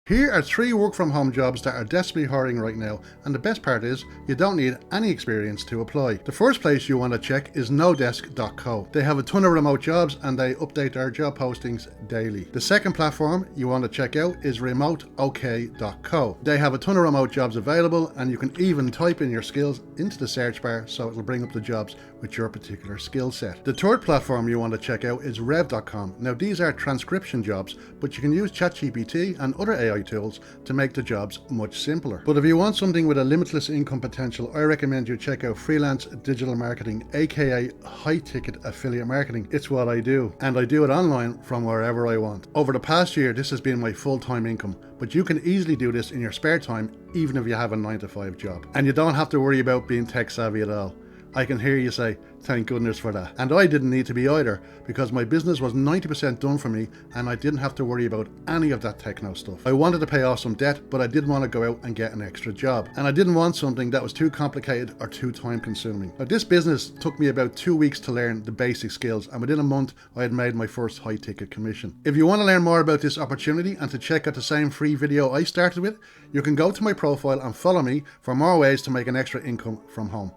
Here are 3 work from home jobs that are desperately hiring right now, and the best part is you don't need any experience to apply. The first place you want to check is nodesk.co. They have a ton of remote jobs and they update their job postings daily. The second platform you want to check out is remoteok.co. They have a ton of remote jobs available and you can even type in your skills into the search bar so it'll bring up the jobs with your particular skill set. The third platform you want to check out is rev.com. Now these are transcription jobs, but you can use ChatGPT and other AI tools to make the jobs much simpler. But if you want something with a limitless income potential, I recommend you check out freelance digital marketing, aka high ticket affiliate marketing. It's what I do, and I do it online from wherever I want. Over the past year, this has been my full-time income, but you can easily do this in your spare time, even if you have a 9-to-5 job. And you don't have to worry about being tech savvy at all. I can hear you say, thank goodness for that. And I didn't need to be either, because my business was 90% done for me and I didn't have to worry about any of that techno stuff. I wanted to pay off some debt, but I didn't want to go out and get an extra job. And I didn't want something that was too complicated or too time consuming. Now, this business took me about 2 weeks to learn the basic skills, and within a month I had made my first high ticket commission. If you want to learn more about this opportunity and to check out the same free video I started with, you can go to my profile and follow me for more ways to make an extra income from home.